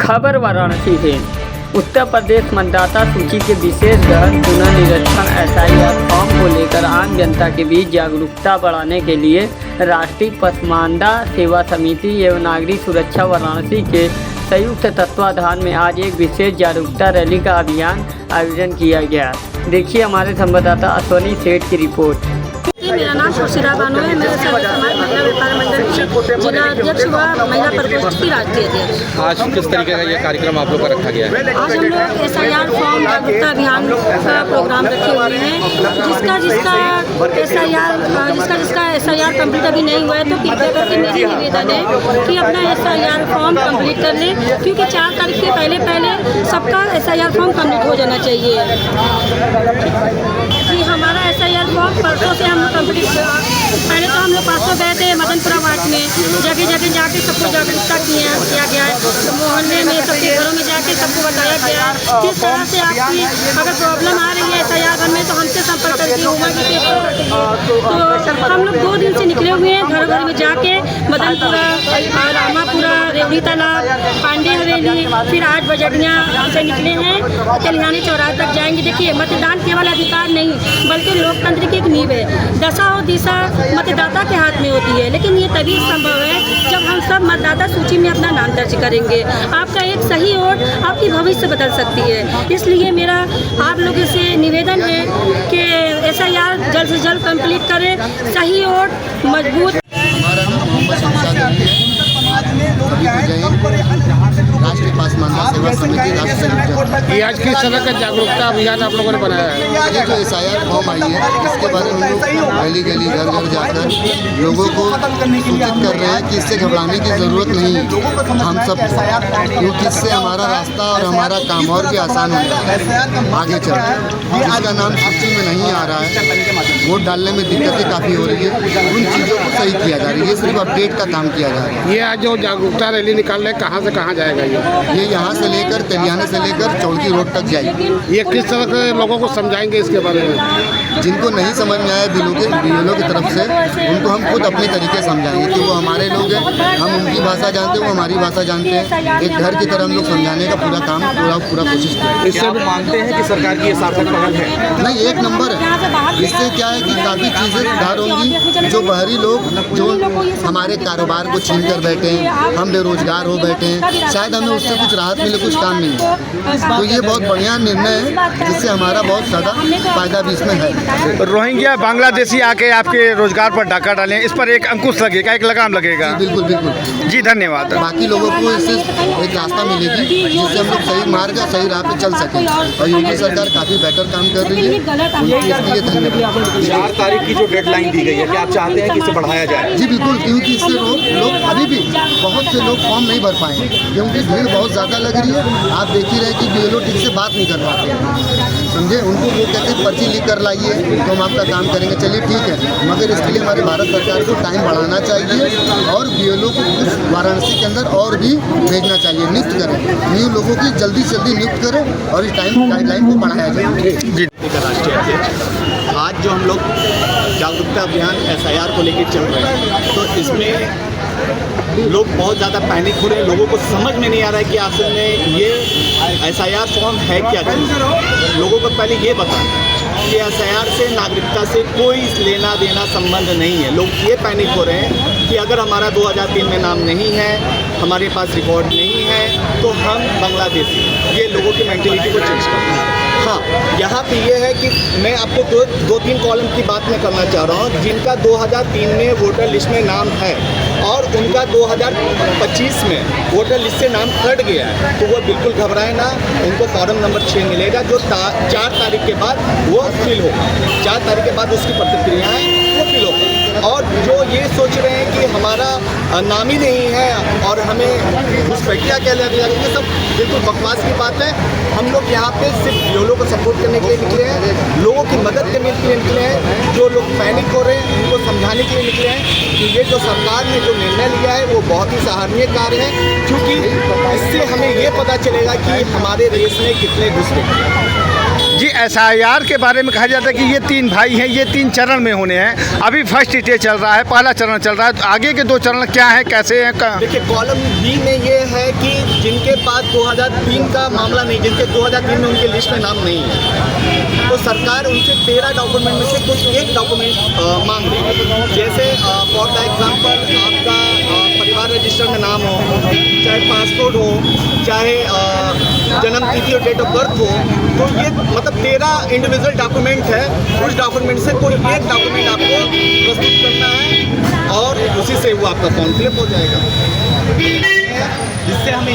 खबर वाराणसी से। उत्तर प्रदेश मतदाता सूची के विशेष गहन पुनर्निरीक्षण SIR फॉर्म को लेकर आम जनता के बीच जागरूकता बढ़ाने के लिए राष्ट्रीय पसमानदा सेवा समिति एवं नागरिक सुरक्षा वाराणसी के संयुक्त तत्वाधान में आज एक विशेष जागरूकता रैली का अभियान आयोजन किया गया। देखिए हमारे संवाददाता अश्वनी सेठ की रिपोर्ट। मेरा नाम सुशीला बानो है। मैं समाज महिला व्यापार मंडल की जिला अध्यक्ष व महिला प्रकोष्ठ की राष्ट्रीय अध्यक्ष। आज किस तरीके का ये कार्यक्रम आप लोग का रखा गया है? आज हम लोग SIR फॉर्म जागरूकता अभियान का प्रोग्राम रखे हुए हैं। जिसका SIR कंप्लीट अभी नहीं हुआ है तो कृपया करके मेरी निवेदन है कि अपना SIR फॉर्म कंप्लीट कर लें, क्योंकि 4 तारीख के पहले सबका SIR फॉर्म कंप्लीट हो जाना चाहिए। जी हमारा SIR फॉर्म परसों से हम कंप्लीट पहले तो हम लोग परसों गए थे मदनपुरा वार्ड में, जगह जगह जाके सबको जागरूकता किया गया है। तो मोहल्ले में सबके घरों में जाके सबको बताया गया किस तरह से आपकी अगर प्रॉब्लम आ रही है SIR में तो हमसे संपर्क करके होगा कि तो हम लोग 2 दिन से निकले हुए हैं घर घर में जाके मदनपुरा, रामापुरा, रेवड़ी तालाब, पांडे हवेली, फिर आज बजड़िया से निकले हैं, कल्याणी चौराहे तक जाएंगे। देखिए मतदान केवल अधिकार नहीं बल्कि लोकतंत्र की एक नींव है। दशा और दिशा मतदाता के हाथ में होती है, लेकिन ये तभी संभव है जब हम सब मतदाता सूची में अपना नाम दर्ज करेंगे। आपका एक सही वोट आपकी भविष्य बदल सकती है। इसलिए मेरा आप लोगों से निवेदन है कि SIR जल्द से जल्द कंप्लीट करें। सही वोट मजबूत। हमारा नाम मोहम्मद शमशाद अली है। राष्ट्रीय पसमानदा सेवा समिति राष्ट्रीय। ये आज किस तरह का जागरूकता अभियान आप लोगों ने बनाया है? ये जो SIR फॉर्म आई है इसके बारे में हम लोग गली गली घर घर जाकर लोगों को सूचित कर रहे हैं कि इससे घबराने की ज़रूरत नहीं है हम सब, क्योंकि इससे हमारा रास्ता और हमारा काम और भी आसान होता है आगे चल। जिसका नाम सूची में नहीं आ रहा है, वोट डालने में दिक्कतें काफ़ी हो रही है, उन चीज़ों को सही किया जा रहा है। ये सिर्फ अपडेट का काम किया जा रहा है। ये आज जो जागरूकता रैली निकाल रहे कहाँ से कहाँ जाएगा? ये यहाँ से लेकर तेलियाने से लेकर चौकी रोड तक जाएगी। ये किस तरह से लोगों को समझाएंगे इसके बारे में? जिनको नहीं समझ में आया BLO की तरफ से, उनको हम खुद अपने तरीके से समझाएंगे कि वो हमारे लोग हैं, हम उनकी भाषा जानते हैं, वो हमारी भाषा जानते हैं। एक घर की तरह हम लोग समझाने का पूरा काम पूरा कोशिश करें। इससे आप मानते हैं कि सरकार की ये सार्थक पहल है? नहीं, एक नंबर है। इससे क्या है कि काफ़ी चीज़ें सुधार होंगी। जो बाहरी लोग जो हमारे कारोबार को छीन कर बैठे हैं, हम बेरोजगार हो बैठे हैं, शायद हमें उससे कुछ राहत मिले, कुछ काम मिले। तो ये बहुत बढ़िया निर्णय है जिससे हमारा बहुत ज़्यादा फायदा भी इसमें है। रोहिंग्या बांग्लादेशी आके आपके रोजगार पर डाका डालें, इस पर एक अंकुश लगेगा, एक लगाम लगेगा। बिल्कुल बिल्कुल जी धन्यवाद। बाकी लोगों को इससे एक रास्ता मिलेगी जिससे हम लोग सही मार्ग या सही राह पे चल सकें। और योगी सरकार काफ़ी बेहतर काम कर रही है, इसके लिए धन्यवाद। 4 तारीख की जो डेडलाइन दी गई है, क्या आप चाहते हैं कि इसे बढ़ाया जाए? जी बिल्कुल, क्योंकि इससे लोग अभी भी बहुत से लोग फॉर्म नहीं भर पाए क्योंकि भीड़ बहुत ज़्यादा लग रही है। आप देख ही रहे कि BLO ठीक से बात नहीं कर पाते हैं, समझे। उनको वो कहते हैं पर्ची लिख कर लाइए तो हम आपका काम करेंगे। चलिए ठीक है, मगर इसके लिए हमारे भारत सरकार को टाइम बढ़ाना चाहिए और BLO को कुछ वाराणसी के अंदर और भी भेजना चाहिए, नियुक्त करें, न्यू लोगों की जल्दी से जल्दी नियुक्त करें और इस टाइम गाइडलाइन को बढ़ाया जाए। जी राष्ट्रीय अध्यक्ष, आज जो हम लोग जागरूकता अभियान SIR को लेकर चल रहे हैं तो इसमें लोग बहुत ज़्यादा पैनिक हो रहे हैं। लोगों को समझ में नहीं आ रहा है कि असल में ये SIR फॉर्म है क्या चीज़। लोगों को पहले ये बताना कि SIR से नागरिकता से कोई लेना देना संबंध नहीं है। लोग ये पैनिक हो रहे हैं कि अगर हमारा 2003 में नाम नहीं है, हमारे पास रिकॉर्ड नहीं है तो हम बांग्लादेशी। ये लोगों की मेंटेलिटी को चेंज करना है। हाँ, यहाँ पे ये है कि मैं आपको 2-3 कॉलम की बात मैं करना चाह रहा हूँ। जिनका 2003 में वोटर लिस्ट में नाम है और उनका 2025 में वोटर लिस्ट से नाम कट गया है तो वो बिल्कुल घबराए ना। उनको फॉर्म नंबर 6 मिलेगा जो 4 तारीख के बाद वो फिल होगा। 4 तारीख के बाद उसकी प्रतिक्रियाएँ वो फिल होगा। और जो ये सोच रहे हैं कि हमारा नाम ही नहीं है और हमें घुसपैठिया कह लिया गया, ये सब बिल्कुल बकवास की बात है। हम लोग यहाँ पे सिर्फ BLO को सपोर्ट करने के लिए निकले हैं, लोगों की मदद करने के लिए निकले हैं। जो लोग पैनिक हो रहे हैं उनको समझाने के लिए निकले हैं कि ये जो सरकार ने जो निर्णय लिया है वो बहुत ही सराहनीय कार्य है, क्योंकि इससे हमें ये पता चलेगा कि हमारे देश में कितने घुसपैठिए हैं। जी SIR के बारे में कहा जाता है कि ये 3 भाई हैं, ये 3 चरण में होने हैं। अभी फर्स्ट स्टेज चल रहा है, पहला चरण चल रहा है, तो आगे के 2 चरण क्या है, कैसे हैं? देखिए कॉलम बी में ये है कि जिनके पास 2003 का मामला नहीं, जिनके 2003 में उनके लिस्ट में नाम नहीं है, तो सरकार उनसे 13 डॉक्यूमेंट में से कोई एक डॉक्यूमेंट मांग रही है। जैसे फॉर द एग्जांपल आपका परिवार रजिस्टर में नाम हो, चाहे पासपोर्ट हो, चाहे जन्म तिथि और डेट ऑफ बर्थ हो, तो ये मतलब 13 इंडिविजुअल डॉक्यूमेंट है। उस डॉक्यूमेंट से कोई एक डॉक्यूमेंट आपको प्रस्तुत करना है और उसी से वो आपका फॉर्म फिलअप हो जाएगा, जिससे हमें